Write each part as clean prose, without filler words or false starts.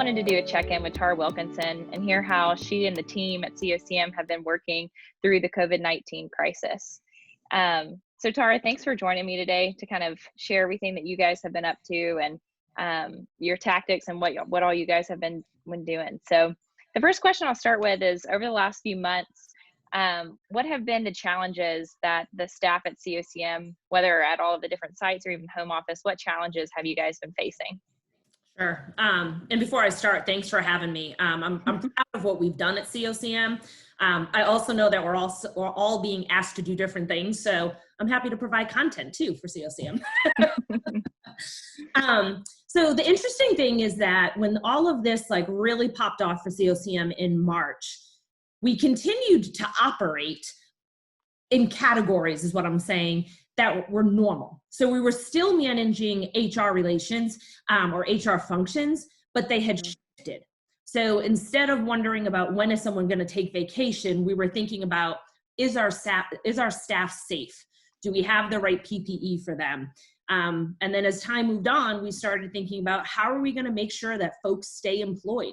wanted to do a check-in with Tara Wilkinson and hear how she and the team at COCM have been working through the COVID-19 crisis. So Tara, thanks for joining me today to kind of share everything that you guys have been up to and your tactics and what all you guys have been doing. So the first question I'll start with is, over the last few months, what have been the challenges that the staff at COCM, whether at all of the different sites or even home office, what challenges have you guys been facing? Sure. And before I start, thanks for having me. I'm proud of what we've done at COCM. I also know that we're all being asked to do different things, so I'm happy to provide content too for COCM. So the interesting thing is that when all of this really popped off for COCM in March, we continued to operate in categories, is what I'm saying, that were normal. So we were still managing HR relations or HR functions, but they had shifted. So instead of wondering about when is someone going to take vacation, we were thinking about, is our staff safe? Do we have the right PPE for them? And then as time moved on, we started thinking about, how are we going to make sure that folks stay employed?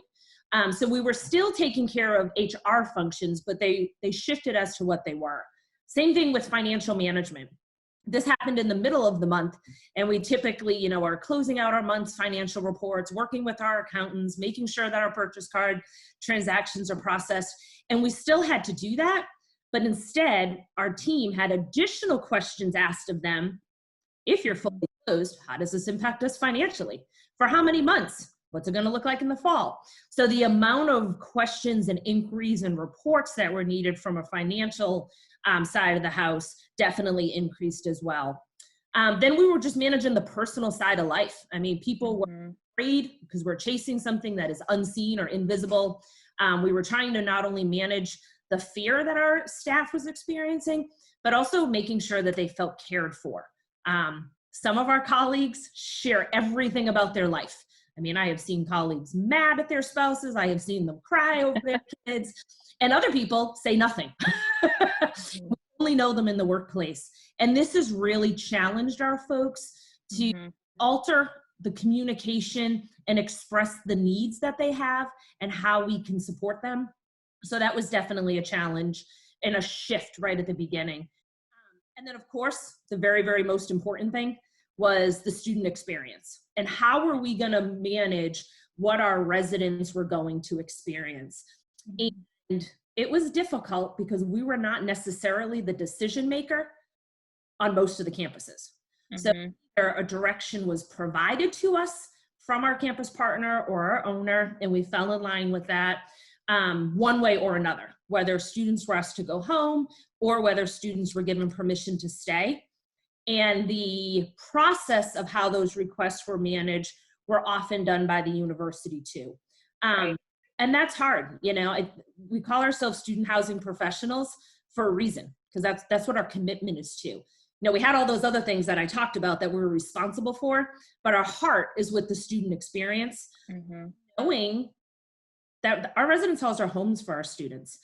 So we were still taking care of HR functions, but they shifted as to what they were. Same thing with financial management. This happened in the middle of the month, and we typically, are closing out our month's financial reports, working with our accountants, making sure that our purchase card transactions are processed, and we still had to do that, but instead, our team had additional questions asked of them. If you're fully closed, how does this impact us financially? For how many months? What's it going to look like in the fall? So the amount of questions and inquiries and reports that were needed from a financial side of the house definitely increased as well. Then we were just managing the personal side of life. I mean, people were afraid because we're chasing something that is unseen or invisible. We were trying to not only manage the fear that our staff was experiencing, but also making sure that they felt cared for. Some of our colleagues share everything about their life. I mean, I have seen colleagues mad at their spouses. I have seen them cry over their kids, and other people say nothing. We only know them in the workplace. And this has really challenged our folks to alter the communication and express the needs that they have and how we can support them. So that was definitely a challenge and a shift right at the beginning. And then, of course, the very, very most important thing was the student experience. And how were we going to manage what our residents were going to experience? And it was difficult because we were not necessarily the decision maker on most of the campuses. So a direction was provided to us from our campus partner or our owner, and we fell in line with that one way or another, whether students were asked to go home or whether students were given permission to stay. And the process of how those requests were managed were often done by the university too. And that's hard, we call ourselves student housing professionals for a reason, because that's what our commitment is to. We had all those other things that I talked about that we were responsible for, but our heart is with the student experience, knowing that our residence halls are homes for our students.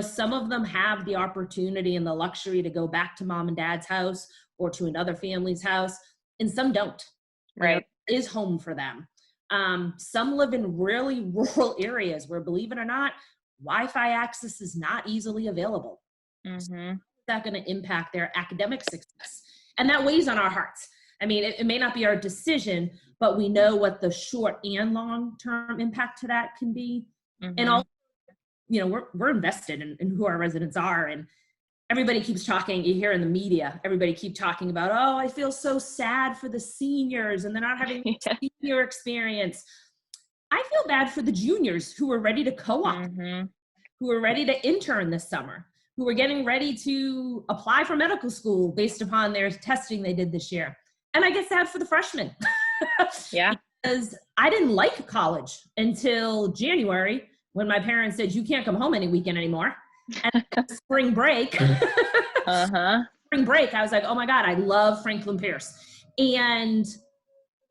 Some of them have the opportunity and the luxury to go back to mom and dad's house or to another family's house, and some don't. Right. It is home for them. Some live in really rural areas where, believe it or not, Wi-Fi access is not easily available. So that's going to impact their academic success. And that weighs on our hearts. I mean, it may not be our decision, but we know what the short and long-term impact to that can be. And also, we're invested in who our residents are, and everybody keeps talking. You hear in the media, everybody keep talking about, oh, I feel so sad for the seniors and they're not having senior experience. I feel bad for the juniors who are ready to co-op, who are ready to intern this summer, who are getting ready to apply for medical school based upon their testing they did this year. And I get sad for the freshmen. Because I didn't like college until January, when my parents said, you can't come home any weekend anymore. And spring break, I was like, oh my God, I love Franklin Pierce. And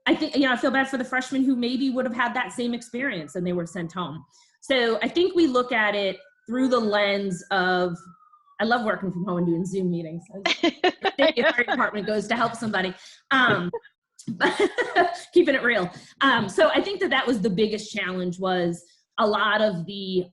I think, I feel bad for the freshmen who maybe would have had that same experience and they were sent home. So I think we look at it through the lens of, I love working from home and doing Zoom meetings. The fire department goes to help somebody. keeping it real. So I think that was the biggest challenge, was a lot of the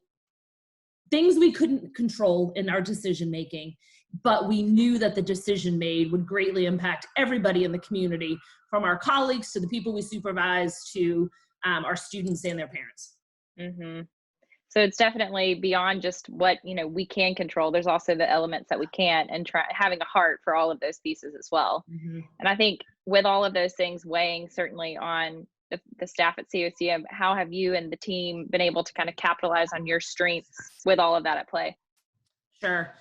things we couldn't control in our decision making, but we knew that the decision made would greatly impact everybody in the community, from our colleagues to the people we supervise to our students and their parents. Mm-hmm. So it's definitely beyond just what, we can control. There's also the elements that we can't, and having a heart for all of those pieces as well. Mm-hmm. And I think with all of those things weighing certainly on the staff at COCM, how have you and the team been able to kind of capitalize on your strengths with all of that at play? Sure.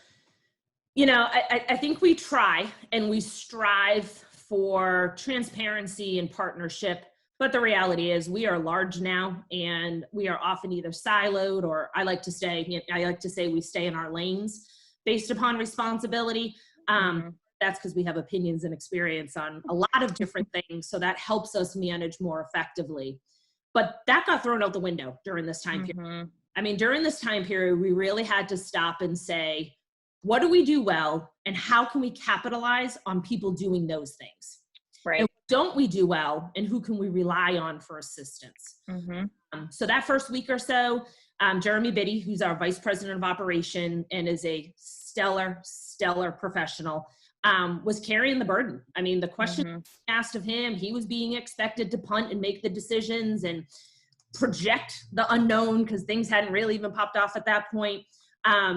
I think we try and we strive for transparency and partnership. But the reality is we are large now, and we are often either siloed, or I like to say we stay in our lanes based upon responsibility. That's because we have opinions and experience on a lot of different things. So that helps us manage more effectively. But that got thrown out the window during this time period. I mean, during this time period, we really had to stop and say, what do we do well, and how can we capitalize on people doing those things? Right. And don't we do well, and who can we rely on for assistance? So that first week or so, Jeremy Biddy, who's our vice president of operation and is a stellar professional, was carrying the burden. I mean, the question asked of him, he was being expected to punt and make the decisions and project the unknown, because things hadn't really even popped off at that point.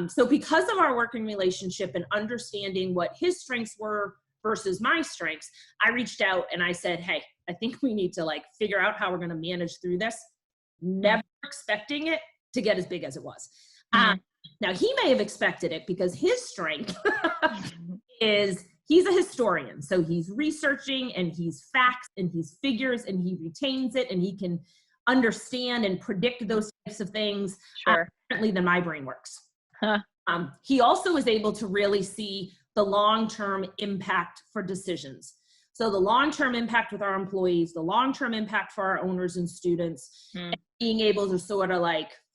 So because of our working relationship and understanding what his strengths were versus my strengths, I reached out and I said, hey, I think we need to figure out how we're going to manage through this. Never expecting it to get as big as it was. Now, he may have expected it, because his strength is he's a historian. So he's researching, and he's facts, and he's figures, and he retains it, and he can understand and predict those types of things differently than my brain works. He also is able to really see the long-term impact for decisions. So the long-term impact with our employees, the long-term impact for our owners and students, and being able to sort of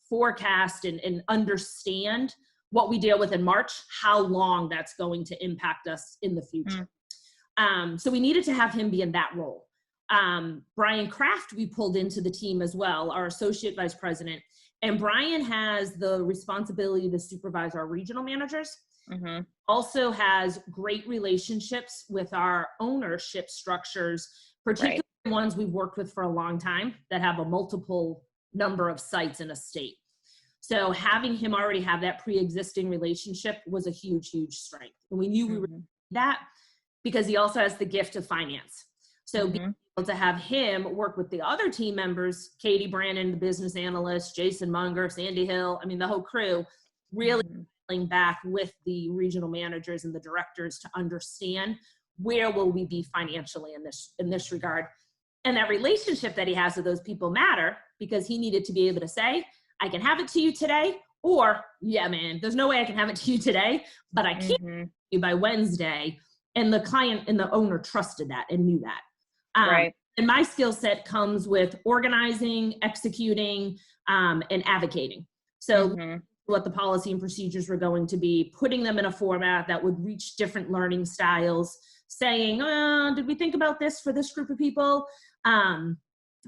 forecast and understand what we deal with in March, how long that's going to impact us in the future. So we needed to have him be in that role. Brian Kraft, we pulled into the team as well, our associate vice president. And Brian has the responsibility to supervise our regional managers. Also has great relationships with our ownership structures, particularly ones we've worked with for a long time that have a multiple number of sites in a state. So having him already have that pre-existing relationship was a huge strength. And we knew we were that, because he also has the gift of finance. So being able to have him work with the other team members, Katie Brannon, the business analyst, Jason Munger, Sandy Hill, I mean, the whole crew, really back with the regional managers and the directors to understand where will we be financially in this regard. And that relationship that he has with those people matter, because he needed to be able to say, I can have it to you today, or yeah, man, there's no way I can have it to you today, but I can't have it to you by Wednesday. And the client and the owner trusted that and knew that. And my skill set comes with organizing, executing, and advocating. So what the policy and procedures were going to be, putting them in a format that would reach different learning styles, saying, did we think about this for this group of people? And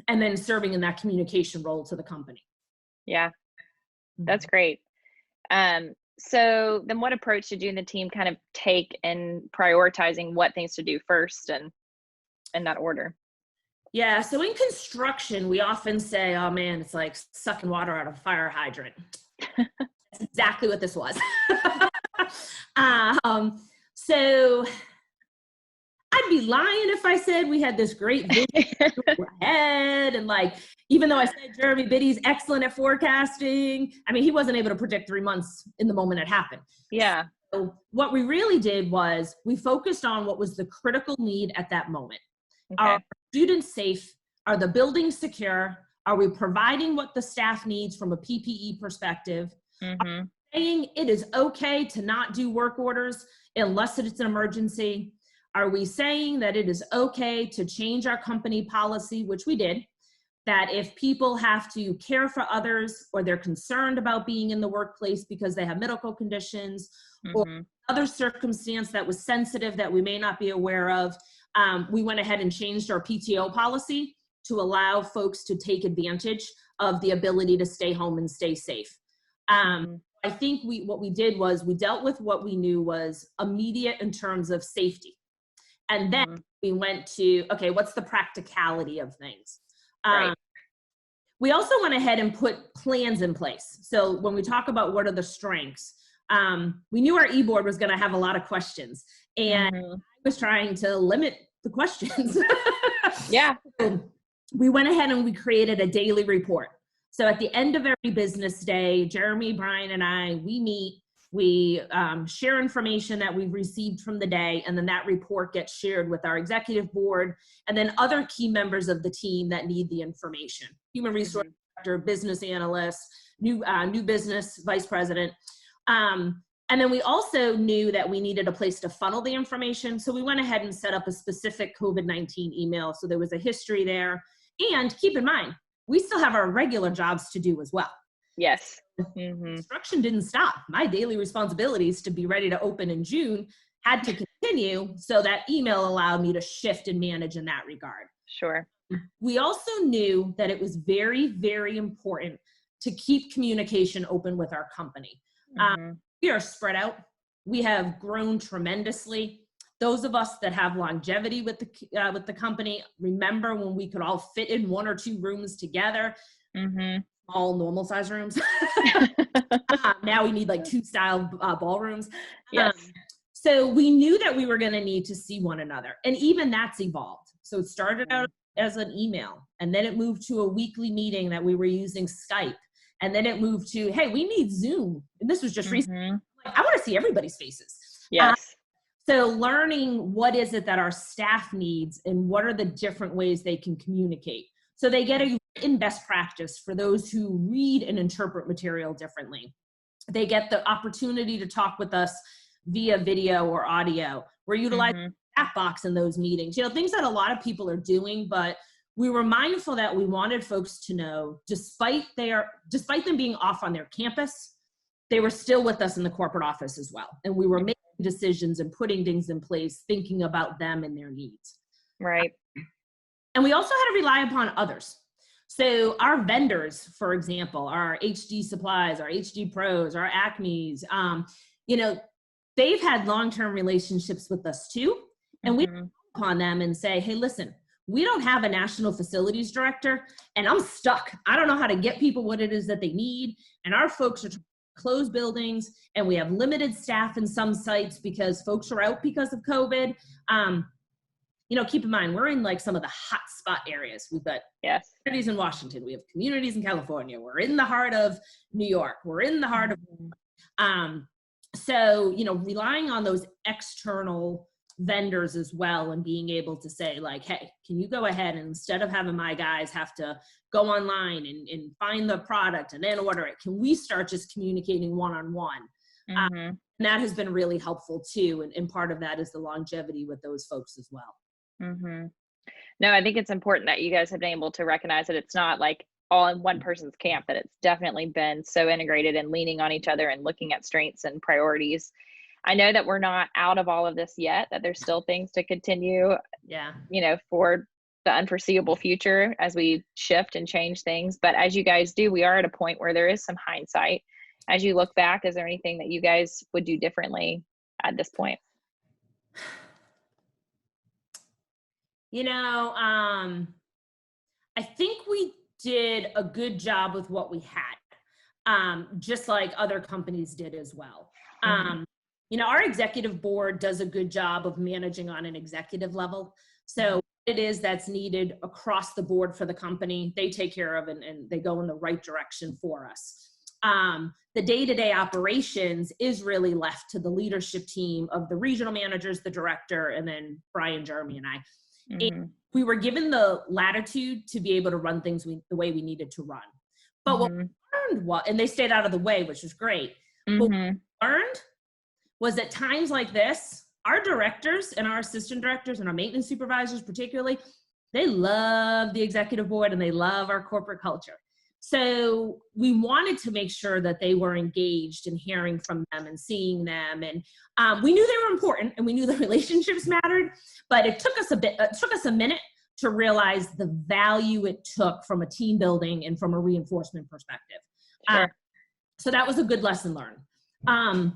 then serving in that communication role to the company. Yeah, that's great. So then what approach did you and the team kind of take in prioritizing what things to do first, and in that order? Yeah, so in construction, we often say, oh man, it's like sucking water out of a fire hydrant. That's exactly what this was. So I'd be lying if I said we had this great vision ahead. And even though I said Jeremy Biddy's excellent at forecasting, I mean, he wasn't able to predict 3 months in the moment it happened. Yeah. So what we really did was we focused on what was the critical need at that moment. Are students safe? Are the buildings secure? Are we providing what the staff needs from a PPE perspective? Are we saying it is okay to not do work orders unless it's an emergency? Are we saying that it is okay to change our company policy, which we did, that if people have to care for others, or they're concerned about being in the workplace because they have medical conditions or other circumstance that was sensitive that we may not be aware of, We went ahead and changed our PTO policy to allow folks to take advantage of the ability to stay home and stay safe. I think what we did was we dealt with what we knew was immediate in terms of safety. And then we went to, okay, what's the practicality of things? Right. We also went ahead and put plans in place. So when we talk about what are the strengths, we knew our e-board was going to have a lot of questions, and I was trying to limit the questions. Yeah. So we went ahead and we created a daily report. So at the end of every business day, Jeremy, Brian, and I, we meet, we share information that we've received from the day, and then that report gets shared with our executive board and then other key members of the team that need the information. Human resource director, business analyst, new business vice president. And then we also knew that we needed a place to funnel the information. So we went ahead and set up a specific COVID-19 email. So there was a history there. And keep in mind, we still have our regular jobs to do as well. Yes. Construction didn't stop. My daily responsibilities to be ready to open in June had to continue. So that email allowed me to shift and manage in that regard. Sure. We also knew that it was very, very important to keep communication open with our company. We are spread out. We have grown tremendously. Those of us that have longevity with the company, remember when we could all fit in 1 or 2 rooms together, all normal size rooms. Now we need like 2 style ballrooms. Yes. So we knew that we were going to need to see one another, and even that's evolved. So it started out as an email, and then it moved to a weekly meeting that we were using Skype. And then it moved to, hey, we need Zoom. And this was just recently. Like, I want to see everybody's faces. Yes. So learning what is it that our staff needs and what are the different ways they can communicate. So they get a written best practice for those who read and interpret material differently. They get the opportunity to talk with us via video or audio. We're utilizing chat box in those meetings. You know, things that a lot of people are doing, but we were mindful that we wanted folks to know, despite them being off on their campus, they were still with us in the corporate office as well. And we were making decisions and putting things in place, thinking about them and their needs. Right. And we also had to rely upon others. So our vendors, for example, our HD Supplies, our HD Pros, our Acmes, you know, they've had long-term relationships with us too. And we call upon them and say, hey, listen, we don't have a national facilities director, and I'm stuck. I don't know how to get people what it is that they need. And our folks are trying to close buildings, and we have limited staff in some sites because folks are out because of COVID. You know, keep in mind, we're in like some of the hot spot areas. We've got communities in Washington. We have communities in California. We're in the heart of New York. We're in the heart of, so, you know, relying on those external vendors as well and being able to say like, hey, can you go ahead and instead of having my guys have to go online and find the product and then order it, can we start just communicating one-on-one? And that has been really helpful too. And part of that is the longevity with those folks as well. No, I think it's important that you guys have been able to recognize that it's not like all in one person's camp, that it's definitely been so integrated and leaning on each other and looking at strengths and priorities. I know that we're not out of all of this yet, that there's still things to continue, you know, for the unforeseeable future as we shift and change things. But as you guys do, we are at a point where there is some hindsight. As you look back, is there anything that you guys would do differently at this point? You know, I think we did a good job with what we had, just like other companies did as well. You know, our executive board does a good job of managing on an executive level. So what it is that's needed across the board for the company, they take care of and they go in the right direction for us. The day-to-day operations is really left to the leadership team of the regional managers, the director, and then Brian, Jeremy, and I. And we were given the latitude to be able to run things the way we needed to run. But what we learned and they stayed out of the way, which was great. But what we learned was at times like this, our directors and our assistant directors and our maintenance supervisors particularly, they love the executive board and they love our corporate culture. So we wanted to make sure that they were engaged and hearing from them and seeing them. And we knew they were important and we knew the relationships mattered, but it took us a minute to realize the value it took from a team building and from a reinforcement perspective. Sure. So that was a good lesson learned.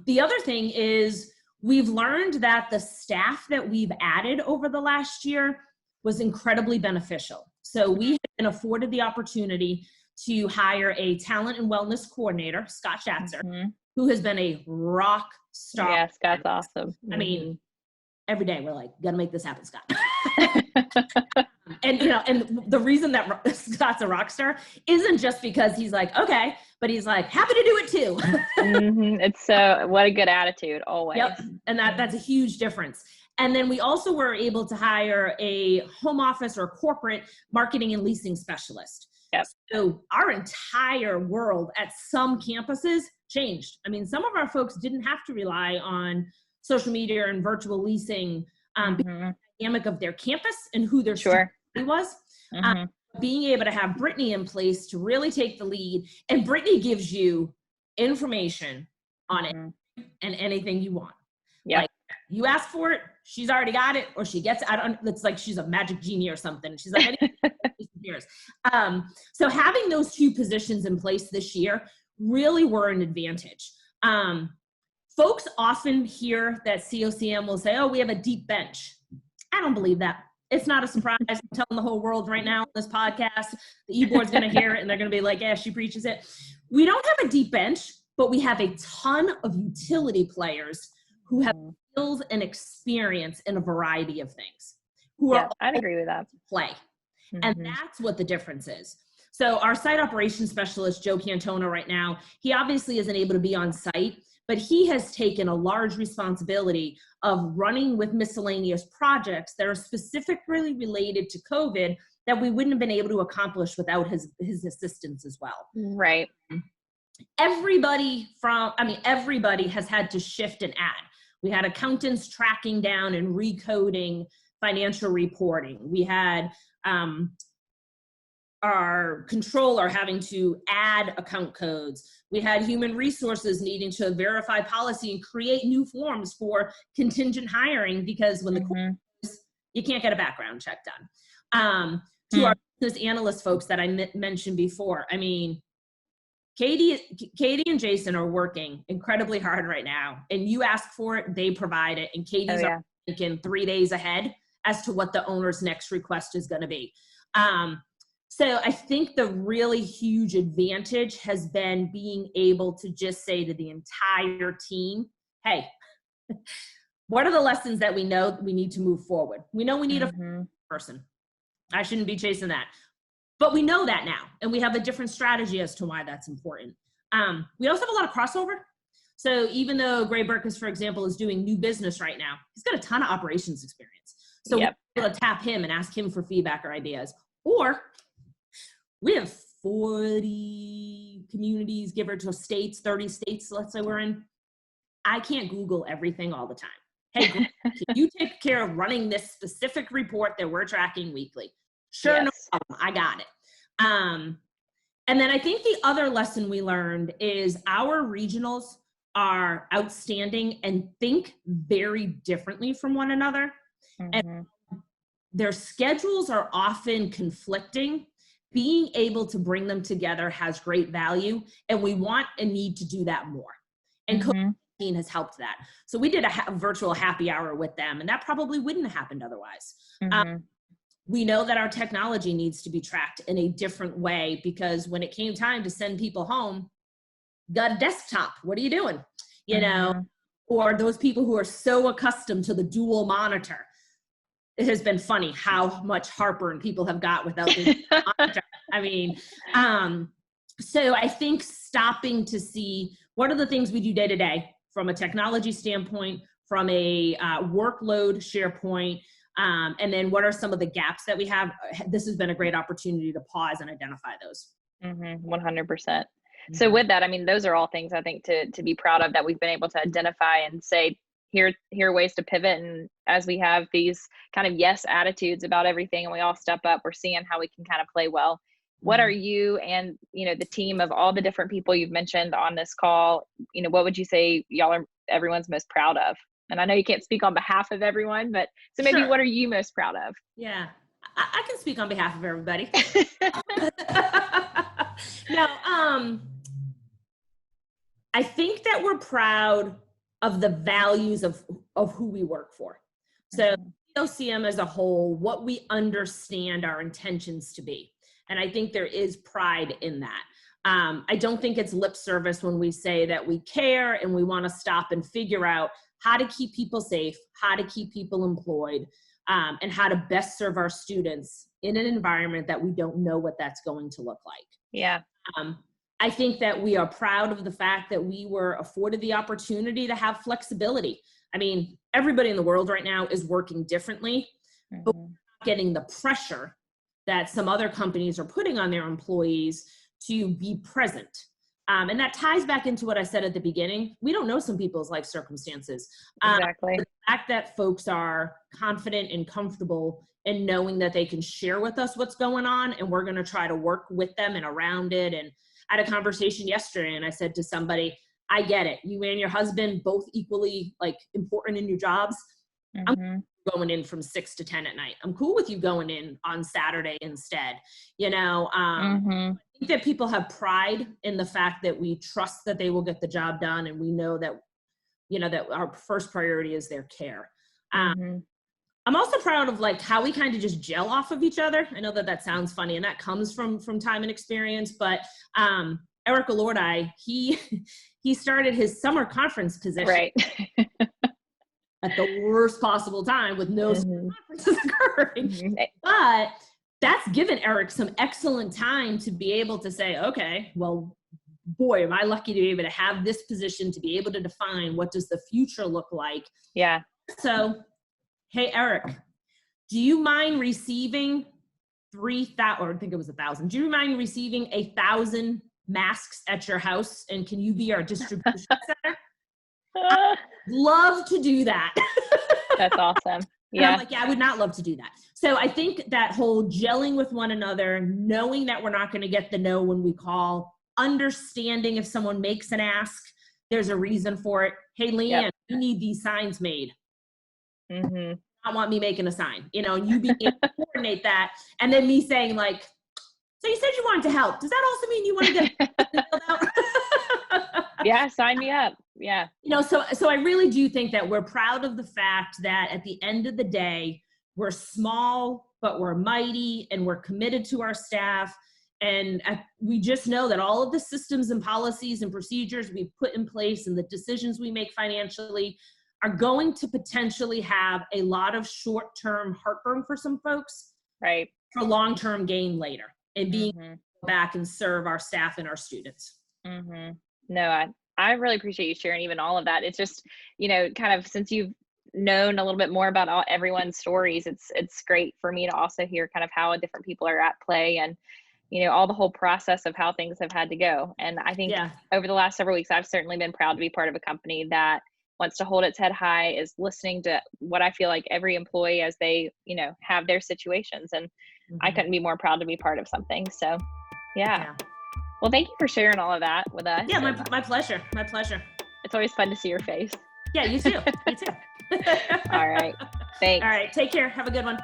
The other thing is we've learned that the staff that we've added over the last year was incredibly beneficial. So we have been afforded the opportunity to hire a talent and wellness coordinator, Scott Schatzer, who has been a rock star. Yeah, Scott's awesome. I mean, every day we're like, gotta make this happen, Scott. And and the reason that Scott's a rock star isn't just because he's like, okay, but he's like, happy to do it too. It's so, what a good attitude, always. Yep, and that's a huge difference. And then we also were able to hire a home office or corporate marketing and leasing specialist. Yep. So our entire world at some campuses changed. I mean, some of our folks didn't have to rely on social media and virtual leasing because of the dynamic of their campus and who their student was. Being able to have Brittany in place to really take the lead, and Brittany gives you information on it and anything you want. Yeah. Like, you ask for it, she's already got it, or she gets it. It's like she's a magic genie or something. She's like, disappears. So having those two positions in place this year really were an advantage. Folks often hear that COCM will say, oh, we have a deep bench. I don't believe that. It's not a surprise. I'm telling the whole world right now on this podcast, the e-board's going to hear it and they're going to be like, yeah, she preaches it. We don't have a deep bench, but we have a ton of utility players who have skills and experience in a variety of things. I'd agree with that. Play. And that's what the difference is. So our site operations specialist, Joe Cantona right now, he obviously isn't able to be on site, but he has taken a large responsibility of running with miscellaneous projects that are specifically related to COVID that we wouldn't have been able to accomplish without his assistance as well. Right. Everybody has had to shift and add. We had accountants tracking down and recoding financial reporting. We had our controller having to add account codes. We had human resources needing to verify policy and create new forms for contingent hiring because when you can't get a background check done. To our business analyst folks that I mentioned before, I mean, Katie and Jason are working incredibly hard right now, and you ask for it, they provide it, and Katie's are thinking 3 days ahead as to what the owner's next request is going to be. So I think the really huge advantage has been being able to just say to the entire team, hey, what are the lessons that we know we need to move forward? We know we need a person. I shouldn't be chasing that. But we know that now, and we have a different strategy as to why that's important. We also have a lot of crossover. So even though Gray Burkus, for example, is doing new business right now, he's got a ton of operations experience. So we're able to tap him and ask him for feedback or ideas. Or we have 40 communities, give or take states, 30 states, let's say we're in. I can't Google everything all the time. Hey, can you take care of running this specific report that we're tracking weekly? Sure, no problem. I got it. And then I think the other lesson we learned is our regionals are outstanding and think very differently from one another. And their schedules are often conflicting. Being able to bring them together has great value, and we want and need to do that more. And COVID-19 has helped that. So we did a virtual happy hour with them, and that probably wouldn't have happened otherwise. We know that our technology needs to be tracked in a different way because when it came time to send people home, got a desktop. What are you doing? You know, or those people who are so accustomed to the dual monitor. It has been funny how much heartburn people have got without the monitor. I mean, so I think stopping to see what are the things we do day to day from a technology standpoint, from a workload SharePoint, and then what are some of the gaps that we have? This has been a great opportunity to pause and identify those. 100%. So with that, I mean, those are all things I think to be proud of that we've been able to identify and say, here are ways to pivot. And as we have these kind of yes attitudes about everything and we all step up, we're seeing how we can kind of play well what are you and, the team of all the different people you've mentioned on this call, what would you say everyone's most proud of? And I know you can't speak on behalf of everyone, but so maybe what are you most proud of? Yeah, I can speak on behalf of everybody. No, I think that we're proud of the values of who we work for. So COCM as a whole, what we understand our intentions to be. And I think there is pride in that. I don't think it's lip service when we say that we care and we want to stop and figure out how to keep people safe, how to keep people employed, and how to best serve our students in an environment that we don't know what that's going to look like. Yeah. I think that we are proud of the fact that we were afforded the opportunity to have flexibility. I mean, everybody in the world right now is working differently, but we're not getting the pressure that some other companies are putting on their employees to be present. And that ties back into what I said at the beginning. We don't know some people's life circumstances. Exactly. The fact that folks are confident and comfortable in knowing that they can share with us what's going on, and we're going to try to work with them and around it. And I had a conversation yesterday, and I said to somebody, I get it. You and your husband both equally important in your jobs. I'm going in from 6 to 10 at night. I'm cool with you going in on Saturday instead. I think that people have pride in the fact that we trust that they will get the job done, and we know that, that our first priority is their care. I'm also proud of how we kind of just gel off of each other. I know that sounds funny, and that comes from time and experience, but Eric Alordi, he started his summer conference position right. at the worst possible time with no conferences occurring. But that's given Eric some excellent time to be able to say, okay, well, boy, am I lucky to be able to have this position, to be able to define what does the future look like. Yeah. So, hey, Eric, do you mind receiving 3,000, or I think it was 1,000, do you mind receiving 1,000 masks at your house? And can you be our distribution center? I'd love to do that. That's awesome. And I'm I would not love to do that. So I think that whole gelling with one another, knowing that we're not going to get the no when we call, understanding if someone makes an ask, there's a reason for it. Hey, Leigh Anne, you need these signs made. I want me making a sign, and you being able to coordinate that. And then me saying so you said you wanted to help. Does that also mean you want to get filled out? Yeah, sign me up. Yeah. So I really do think that we're proud of the fact that at the end of the day, we're small, but we're mighty, and we're committed to our staff. And we just know that all of the systems and policies and procedures we've put in place and the decisions we make financially are going to potentially have a lot of short-term heartburn for some folks, right, for long-term gain later, and being able to go back and serve our staff and our students. No, I really appreciate you sharing even all of that. It's just, kind of since you've known a little bit more about everyone's stories, it's great for me to also hear kind of how different people are at play, and all the whole process of how things have had to go. And I think over the last several weeks, I've certainly been proud to be part of a company that wants to hold its head high, is listening to what I feel like every employee as they, have their situations. And I couldn't be more proud to be part of something. So yeah. Well, thank you for sharing all of that with us. Yeah, my pleasure. My pleasure. It's always fun to see your face. Yeah, you too. You too. All right. Thanks. All right. Take care. Have a good one.